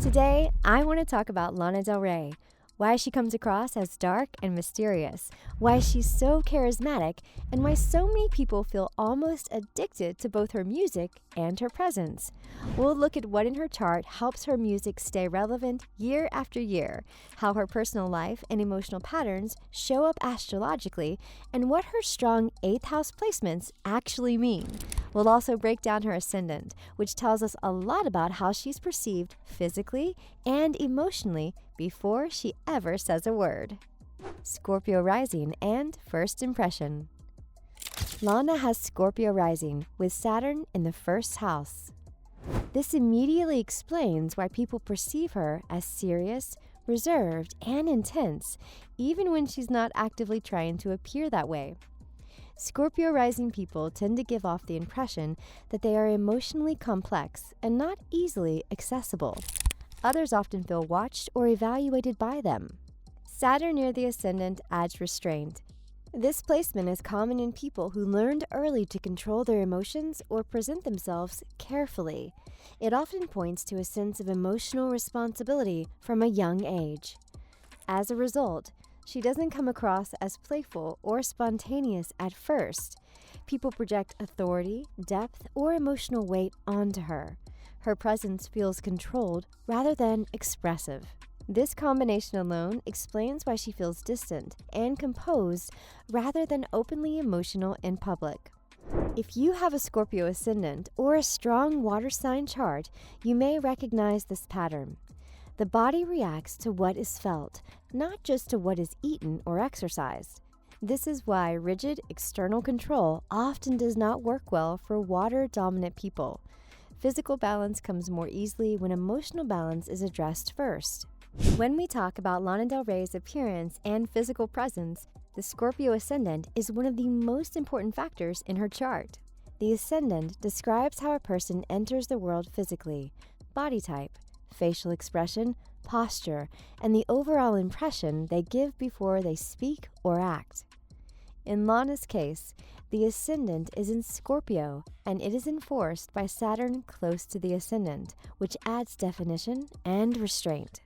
Today, I want to talk about Lana Del Rey, why she comes across as dark and mysterious, why she's so charismatic, and why so many people feel almost addicted to both her music and her presence. We'll look at what in her chart helps her music stay relevant year after year, how her personal life and emotional patterns show up astrologically, and what her strong 8th house placements actually mean. We'll also break down her ascendant, which tells us a lot about how she's perceived physically and emotionally before she ever says a word. Scorpio rising and first impression. Lana has Scorpio rising with Saturn in the 1st house. This immediately explains why people perceive her as serious, reserved, and intense, even when she's not actively trying to appear that way. Scorpio rising people tend to give off the impression that they are emotionally complex and not easily accessible. Others often feel watched or evaluated by them. Saturn near the ascendant adds restraint. This placement is common in people who learned early to control their emotions or present themselves carefully. It often points to a sense of emotional responsibility from a young age. As a result, she doesn't come across as playful or spontaneous at first. People project authority, depth, or emotional weight onto her. Her presence feels controlled rather than expressive. This combination alone explains why she feels distant and composed rather than openly emotional in public. If you have a Scorpio ascendant or a strong water sign chart, you may recognize this pattern. The body reacts to what is felt, not just to what is eaten or exercised. This is why rigid external control often does not work well for water-dominant people. Physical balance comes more easily when emotional balance is addressed first. When we talk about Lana Del Rey's appearance and physical presence, the Scorpio ascendant is one of the most important factors in her chart. The ascendant describes how a person enters the world physically, body type, facial expression, posture, and the overall impression they give before they speak or act. In Lana's case, the ascendant is in Scorpio, and it is enforced by Saturn close to the ascendant, which adds definition and restraint.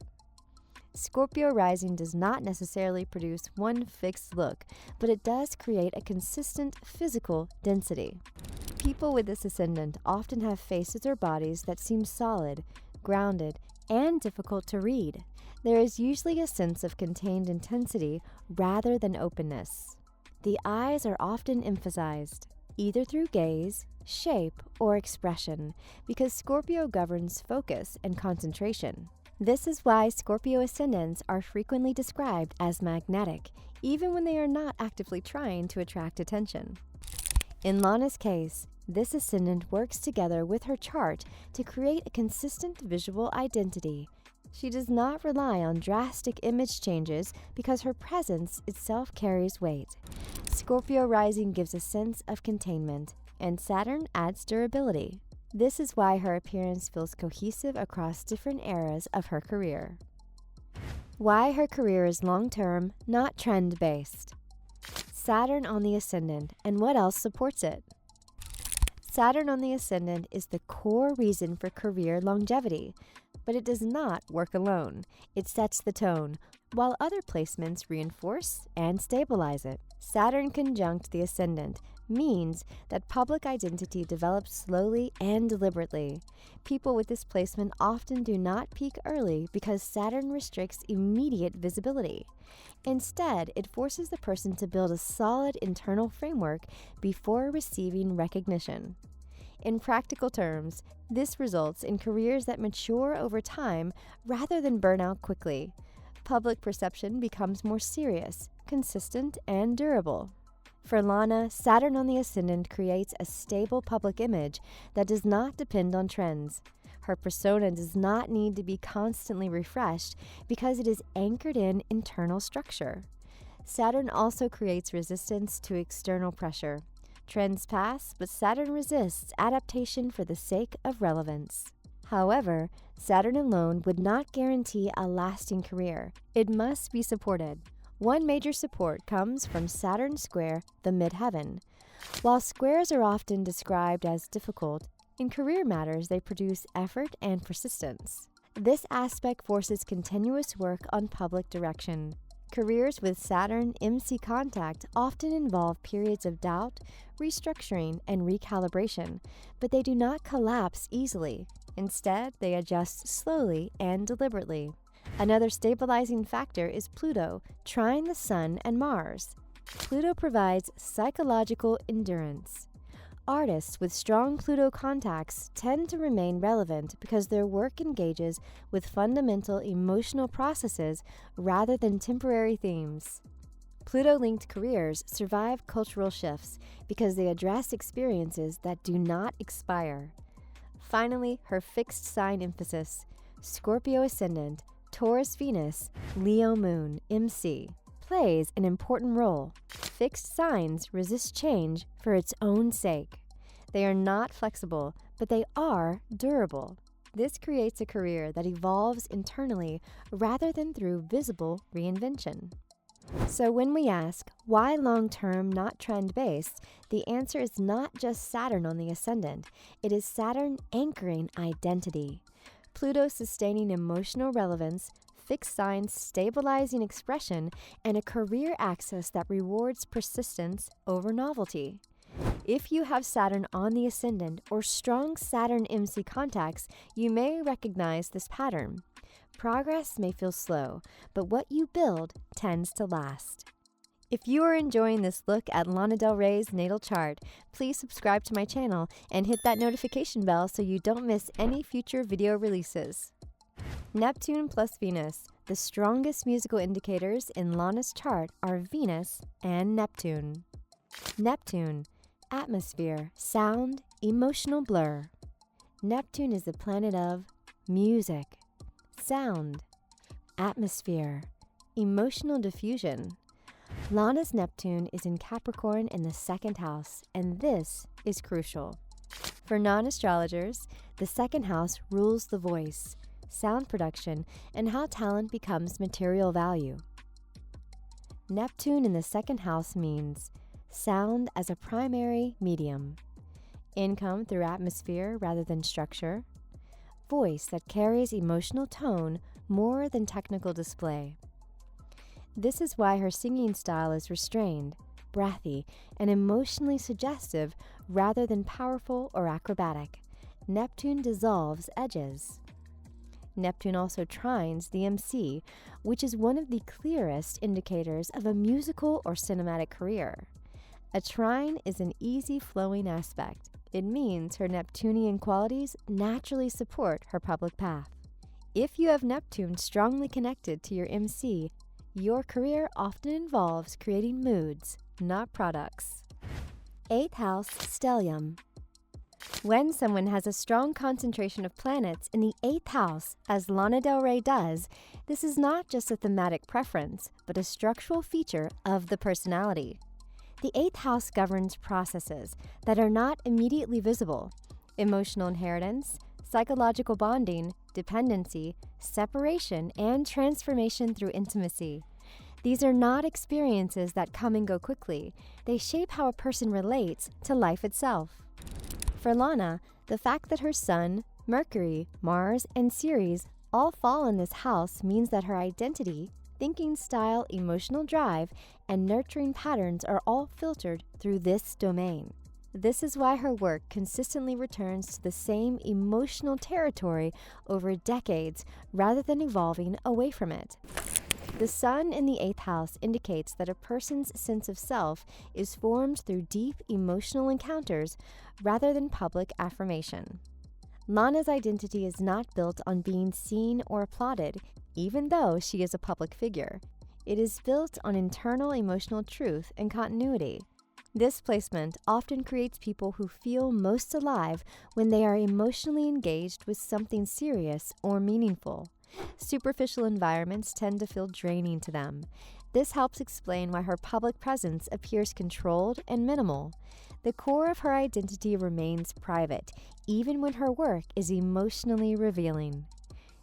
Scorpio rising does not necessarily produce one fixed look, but it does create a consistent physical density. People with this ascendant often have faces or bodies that seem solid, grounded, and difficult to read. There is usually a sense of contained intensity rather than openness. The eyes are often emphasized, either through gaze, shape, or expression, because Scorpio governs focus and concentration. This is why Scorpio ascendants are frequently described as magnetic, even when they are not actively trying to attract attention. In Lana's case, this ascendant works together with her chart to create a consistent visual identity. She does not rely on drastic image changes because her presence itself carries weight. Scorpio rising gives a sense of containment, and Saturn adds durability. This is why her appearance feels cohesive across different eras of her career. Why her career is long-term, not trend-based. Saturn on the ascendant, and what else supports it? Saturn on the ascendant is the core reason for career longevity, but it does not work alone. It sets the tone, while other placements reinforce and stabilize it. Saturn conjunct the ascendant means that public identity develops slowly and deliberately. People with this placement often do not peak early because Saturn restricts immediate visibility. Instead, it forces the person to build a solid internal framework before receiving recognition. In practical terms, this results in careers that mature over time rather than burn out quickly. Public perception becomes more serious, consistent, and durable. For Lana, Saturn on the ascendant creates a stable public image that does not depend on trends. Her persona does not need to be constantly refreshed because it is anchored in internal structure. Saturn also creates resistance to external pressure. Trends pass, but Saturn resists adaptation for the sake of relevance. However, Saturn alone would not guarantee a lasting career. It must be supported. One major support comes from Saturn square the midheaven. While squares are often described as difficult, in career matters they produce effort and persistence. This aspect forces continuous work on public direction. Careers with Saturn MC contact often involve periods of doubt, restructuring, and recalibration, but they do not collapse easily. Instead, they adjust slowly and deliberately. Another stabilizing factor is Pluto, trine the Sun and Mars. Pluto provides psychological endurance. Artists with strong Pluto contacts tend to remain relevant because their work engages with fundamental emotional processes rather than temporary themes. Pluto-linked careers survive cultural shifts because they address experiences that do not expire. Finally, her fixed sign emphasis: Scorpio Ascendant, Taurus Venus, Leo Moon, MC, plays an important role. Fixed signs resist change for its own sake. They are not flexible, but they are durable. This creates a career that evolves internally rather than through visible reinvention. So when we ask, why long-term, not trend-based, the answer is not just Saturn on the ascendant. It is Saturn anchoring identity, Pluto sustaining emotional relevance, fixed signs stabilizing expression, and a career axis that rewards persistence over novelty. If you have Saturn on the ascendant or strong Saturn MC contacts, you may recognize this pattern. Progress may feel slow, but what you build tends to last. If you are enjoying this look at Lana Del Rey's natal chart, please subscribe to my channel and hit that notification bell so you don't miss any future video releases. Neptune plus Venus. The strongest musical indicators in Lana's chart are Venus and Neptune. Neptune, atmosphere, sound, emotional blur. Neptune is the planet of music, sound, atmosphere, emotional diffusion. Lana's Neptune is in Capricorn in the second house, and this is crucial. For non-astrologers, the second house rules the voice, sound production, and how talent becomes material value. Neptune in the second house means sound as a primary medium, income through atmosphere rather than structure, voice that carries emotional tone more than technical display. This is why her singing style is restrained, breathy, and emotionally suggestive rather than powerful or acrobatic. Neptune dissolves edges. Neptune also trines the MC, which is one of the clearest indicators of a musical or cinematic career. A trine is an easy flowing aspect. It means her Neptunian qualities naturally support her public path. If you have Neptune strongly connected to your MC, your career often involves creating moods, not products. 8th house, Stellium. When someone has a strong concentration of planets in the 8th house, as Lana Del Rey does, this is not just a thematic preference, but a structural feature of the personality. The 8th house governs processes that are not immediately visible: emotional inheritance, psychological bonding, dependency, separation, and transformation through intimacy. These are not experiences that come and go quickly. They shape how a person relates to life itself. For Lana, the fact that her Sun, Mercury, Mars, and Ceres all fall in this house means that her identity, thinking style, emotional drive, and nurturing patterns are all filtered through this domain. This is why her work consistently returns to the same emotional territory over decades rather than evolving away from it. The Sun in the 8th house indicates that a person's sense of self is formed through deep emotional encounters rather than public affirmation. Lana's identity is not built on being seen or applauded, even though she is a public figure. It is built on internal emotional truth and continuity. This placement often creates people who feel most alive when they are emotionally engaged with something serious or meaningful. Superficial environments tend to feel draining to them. This helps explain why her public presence appears controlled and minimal. The core of her identity remains private, even when her work is emotionally revealing.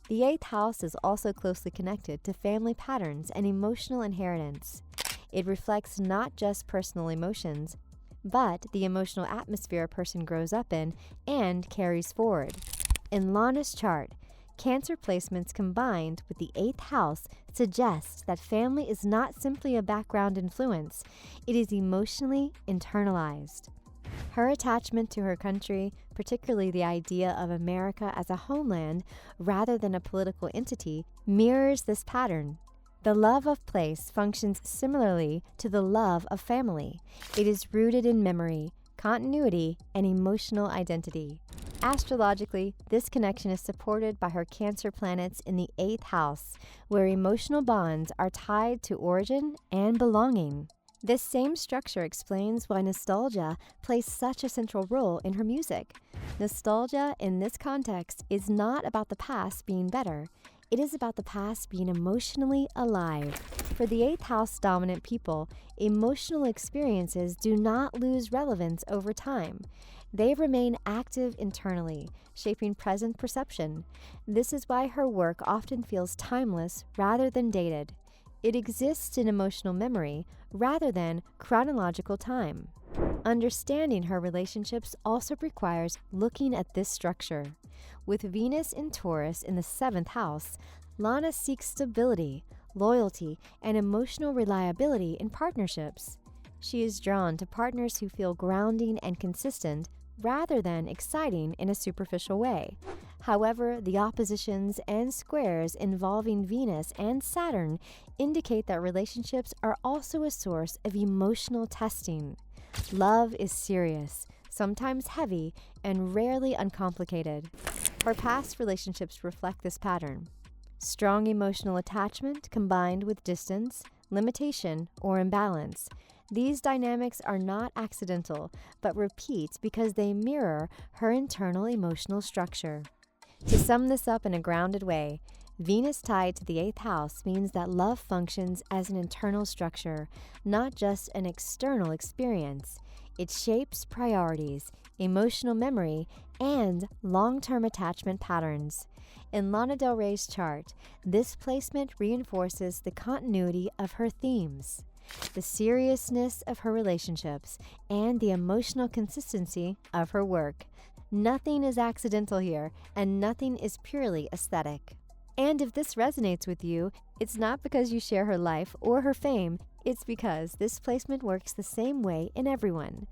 The 8th house is also closely connected to family patterns and emotional inheritance. It reflects not just personal emotions, but the emotional atmosphere a person grows up in and carries forward. In Lana's chart, Cancer placements combined with the 8th house suggest that family is not simply a background influence, it is emotionally internalized. Her attachment to her country, particularly the idea of America as a homeland rather than a political entity, mirrors this pattern. The love of place functions similarly to the love of family. It is rooted in memory, continuity, and emotional identity. Astrologically, this connection is supported by her Cancer planets in the 8th house, where emotional bonds are tied to origin and belonging. This same structure explains why nostalgia plays such a central role in her music. Nostalgia in this context is not about the past being better. It is about the past being emotionally alive. For the 8th house dominant people, emotional experiences do not lose relevance over time. They remain active internally, shaping present perception. This is why her work often feels timeless rather than dated. It exists in emotional memory rather than chronological time. Understanding her relationships also requires looking at this structure. With Venus in Taurus in the 7th house, Lana seeks stability, loyalty, and emotional reliability in partnerships. She is drawn to partners who feel grounding and consistent rather than exciting in a superficial way. However, the oppositions and squares involving Venus and Saturn indicate that relationships are also a source of emotional testing. Love is serious, sometimes heavy, and rarely uncomplicated. Her past relationships reflect this pattern. Strong emotional attachment combined with distance, limitation, or imbalance. These dynamics are not accidental, but repeat because they mirror her internal emotional structure. To sum this up in a grounded way, Venus tied to the 8th house means that love functions as an internal structure, not just an external experience. It shapes priorities, emotional memory, and long-term attachment patterns. In Lana Del Rey's chart, this placement reinforces the continuity of her themes, the seriousness of her relationships, and the emotional consistency of her work. Nothing is accidental here, and nothing is purely aesthetic. And if this resonates with you, it's not because you share her life or her fame, it's because this placement works the same way in everyone.